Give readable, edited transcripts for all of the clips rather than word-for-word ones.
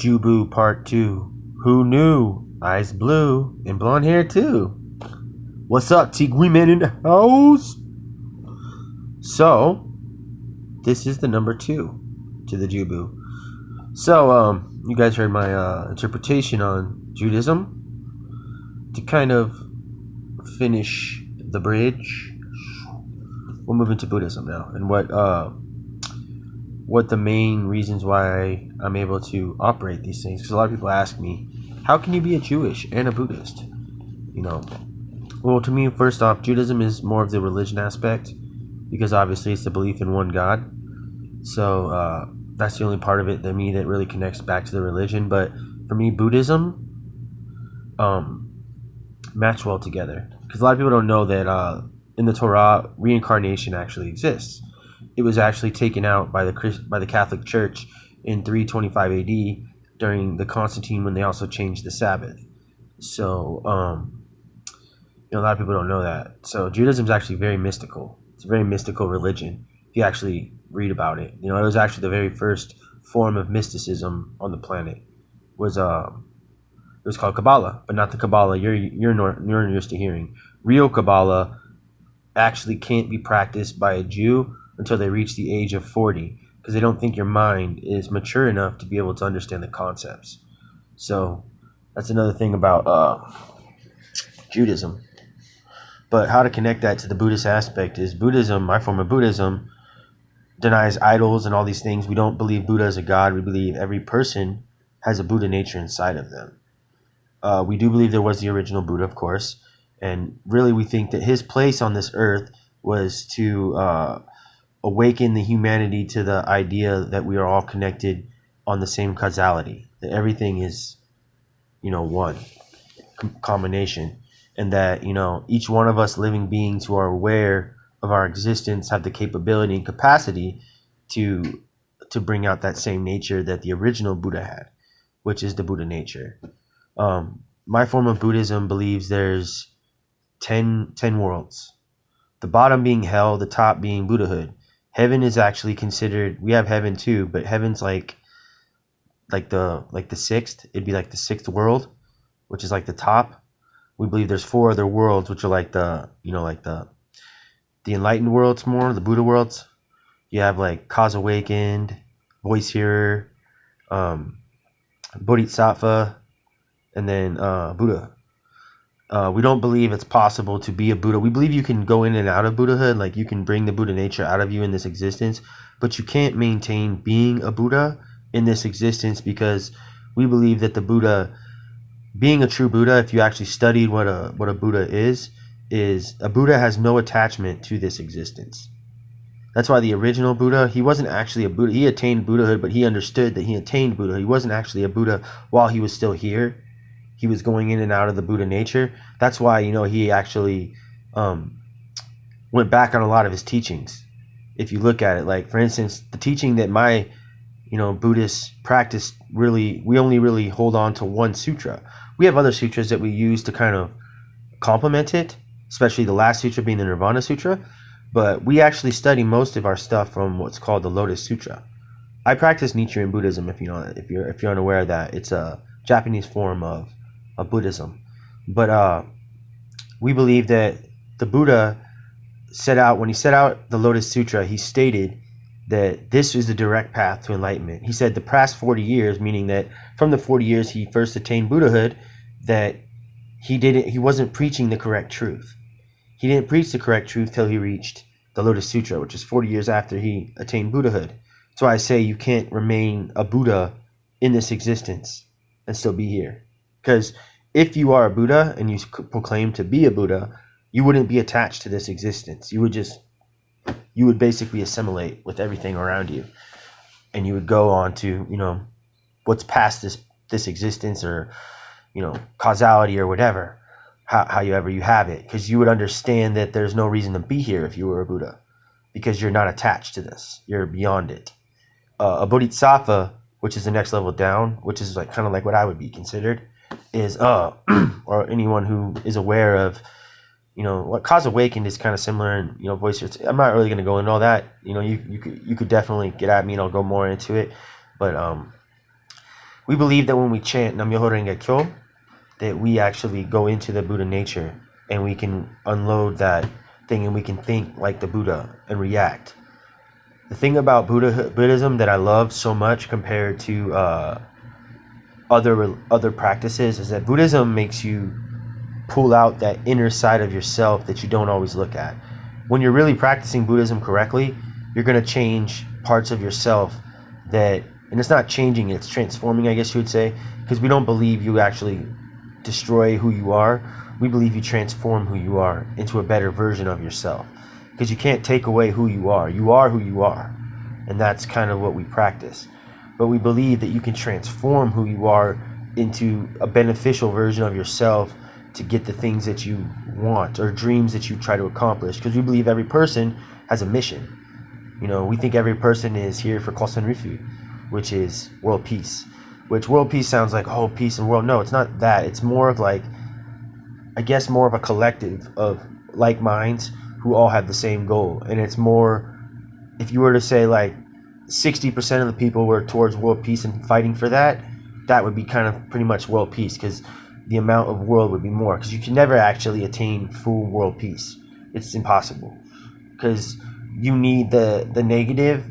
Jewbu Part 2. Who knew? Eyes blue and blonde hair too. What's up, Tigui Man in the house? So, this is the number 2 to the Jewbu. So, you guys heard my interpretation on Judaism. To kind of finish the bridge, we'll move into Buddhism now, and what the main reasons why I'm able to operate these things. Because a lot of people ask me, how can you be a Jewish and a Buddhist? Well, to me, first off, Judaism is more of the religion aspect, because obviously it's the belief in one God. So that's the only part of it that really connects back to the religion. But for me, Buddhism match well together, because a lot of people don't know that in the Torah, reincarnation actually exists. It was actually taken out by the Catholic Church in 325 AD during the Constantine, when they also changed the Sabbath. So, a lot of people don't know that. So Judaism is actually very mystical. It's a very mystical religion. If you actually read about it, it was actually the very first form of mysticism on the planet. It was called Kabbalah, but not the Kabbalah you're used to hearing. Real Kabbalah actually can't be practiced by a Jew until they reach the age of 40, because they don't think your mind is mature enough to be able to understand the concepts. So that's another thing about Judaism. But how to connect that to the Buddhist aspect is Buddhism, my form of Buddhism, denies idols and all these things. We don't believe Buddha is a god. We believe every person has a Buddha nature inside of them. We do believe there was the original Buddha, of course. And really, we think that his place on this earth was to awaken the humanity to the idea that we are all connected on the same causality, that everything is, one combination, and that, each one of us living beings who are aware of our existence have the capability and capacity to bring out that same nature that the original Buddha had, which is the Buddha nature. My form of Buddhism believes there's 10 worlds. The bottom being hell, the top being Buddhahood. Heaven is actually considered, we have heaven too, but heaven's like the sixth. It'd be like the sixth world, which is like the top. We believe there's 4 other worlds, which are like the enlightened worlds more, the Buddha worlds. You have like cause awakened, voice hearer, bodhisattva, and then Buddha. We don't believe it's possible to be a Buddha. We believe you can go in and out of Buddhahood, like you can bring the Buddha nature out of you in this existence, but you can't maintain being a Buddha in this existence, because we believe that the Buddha, being a true Buddha, if you actually studied what a Buddha is a Buddha has no attachment to this existence. That's why the original Buddha, he wasn't actually a Buddha. He attained Buddhahood, but he understood that he attained Buddha. He wasn't actually a Buddha while he was still here. He was going in and out of the Buddha nature. That's why, he actually went back on a lot of his teachings. If you look at it, like, for instance, the teaching that my, Buddhist practice, we only really hold on to one sutra. We have other sutras that we use to kind of complement it, especially the last sutra being the Nirvana Sutra. But we actually study most of our stuff from what's called the Lotus Sutra. I practice Nichiren Buddhism, if you're unaware of that. It's a Japanese form of Buddhism. But we believe that the Buddha when he set out the Lotus Sutra, he stated that this is the direct path to enlightenment. He said the past 40 years, meaning that from the 40 years he first attained Buddhahood, that he wasn't preaching the correct truth. He didn't preach the correct truth till he reached the Lotus Sutra, which is 40 years after he attained Buddhahood. So I say you can't remain a Buddha in this existence and still be here. Because if you are a Buddha and you proclaim to be a Buddha, you wouldn't be attached to this existence. You would basically assimilate with everything around you. And you would go on to, what's past this existence, or, causality or whatever, however you have it. Because you would understand that there's no reason to be here if you were a Buddha, because you're not attached to this. You're beyond it. A bodhisattva, which is the next level down, which is like kind of like what I would be considered, is or anyone who is aware of what cause awakened is kind of similar, and voice. I'm not really going to go into all that. You could definitely get at me and I'll go more into it. But We believe that when we chant Nam Myoho Renge Kyo, that we actually go into the Buddha nature and we can unload that thing and we can think like the Buddha and react. The thing about Buddhism that I love so much compared to other practices is that Buddhism makes you pull out that inner side of yourself that you don't always look at. When you're really practicing Buddhism correctly, you're going to change parts of yourself that, and it's not changing, it's transforming, I guess you would say, because we don't believe you actually destroy who you are. We believe you transform who you are into a better version of yourself, because you can't take away who you are. You are who you are, and that's kind of what we practice. But we believe that you can transform who you are into a beneficial version of yourself to get the things that you want or dreams that you try to accomplish, because we believe every person has a mission. You know, we think every person is here for Kosen Rifu, which is world peace. Which world peace sounds like, oh, peace and world. No, it's not that. It's more of like, I guess more of a collective of like minds who all have the same goal. And it's more, if you were to say like 60% of the people were towards world peace and fighting for that, that would be kind of pretty much world peace, because the amount of world would be more, because you can never actually attain full world peace. It's impossible, because you need the negative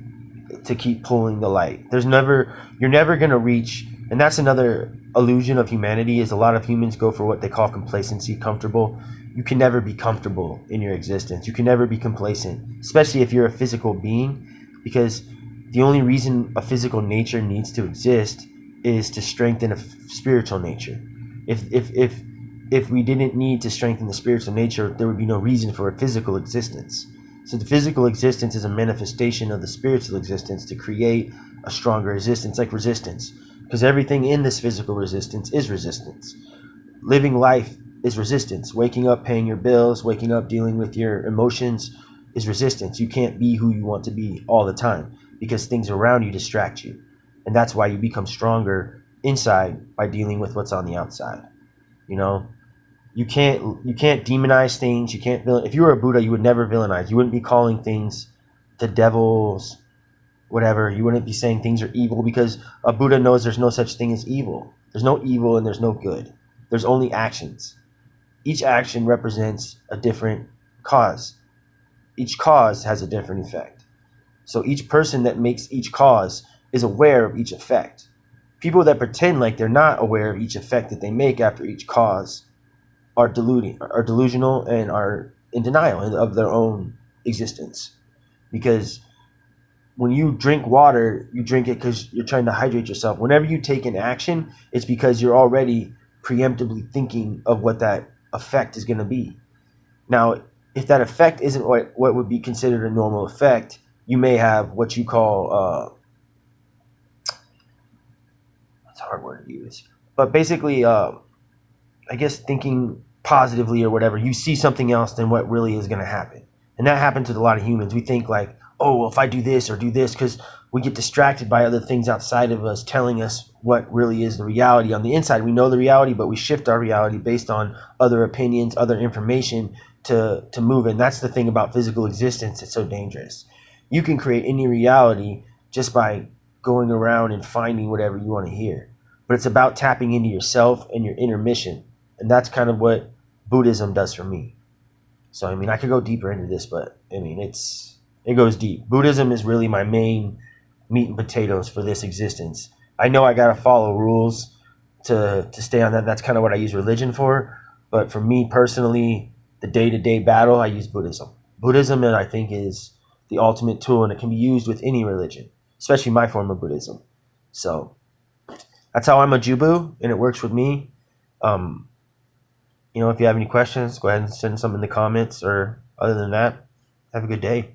to keep pulling the light. You're never going to reach, and that's another illusion of humanity, is a lot of humans go for what they call complacency, comfortable. You can never be comfortable in your existence. You can never be complacent, especially if you're a physical being, because the only reason a physical nature needs to exist is to strengthen a spiritual nature. If we didn't need to strengthen the spiritual nature, there would be no reason for a physical existence. So the physical existence is a manifestation of the spiritual existence to create a stronger existence, like resistance. Because everything in this physical resistance is resistance. Living life is resistance. Waking up, paying your bills, waking up, dealing with your emotions is resistance. You can't be who you want to be all the time, because things around you distract you. And that's why you become stronger inside by dealing with what's on the outside. You know, you can't demonize things. You can't villain. If you were a Buddha, you would never villainize. You wouldn't be calling things the devils, whatever. You wouldn't be saying things are evil, because a Buddha knows there's no such thing as evil. There's no evil and there's no good. There's only actions. Each action represents a different cause. Each cause has a different effect. So each person that makes each cause is aware of each effect. People that pretend like they're not aware of each effect that they make after each cause are delusional and are in denial of their own existence. Because when you drink water, you drink it because you're trying to hydrate yourself. Whenever you take an action, it's because you're already preemptively thinking of what that effect is going to be. Now, if that effect isn't what would be considered a normal effect, you may have what you call, it's a hard word to use, but basically, I guess thinking positively or whatever, you see something else than what really is going to happen. And that happens with a lot of humans. We think like, oh, well, if I do this or do this, because we get distracted by other things outside of us telling us what really is the reality. On the inside, we know the reality, but we shift our reality based on other opinions, other information to move. And that's the thing about physical existence. It's so dangerous. You can create any reality just by going around and finding whatever you want to hear. But it's about tapping into yourself and your inner mission. And that's kind of what Buddhism does for me. So, I mean, I could go deeper into this, but I mean, it goes deep. Buddhism is really my main meat and potatoes for this existence. I know I got to follow rules to stay on that. That's kind of what I use religion for. But for me personally, the day-to-day battle, I use Buddhism. Buddhism, I think, is the ultimate tool, and it can be used with any religion, especially my form of Buddhism. So that's how I'm a Jewbu, and it works with me. If you have any questions, go ahead and send some in the comments, or other than that, have a good day.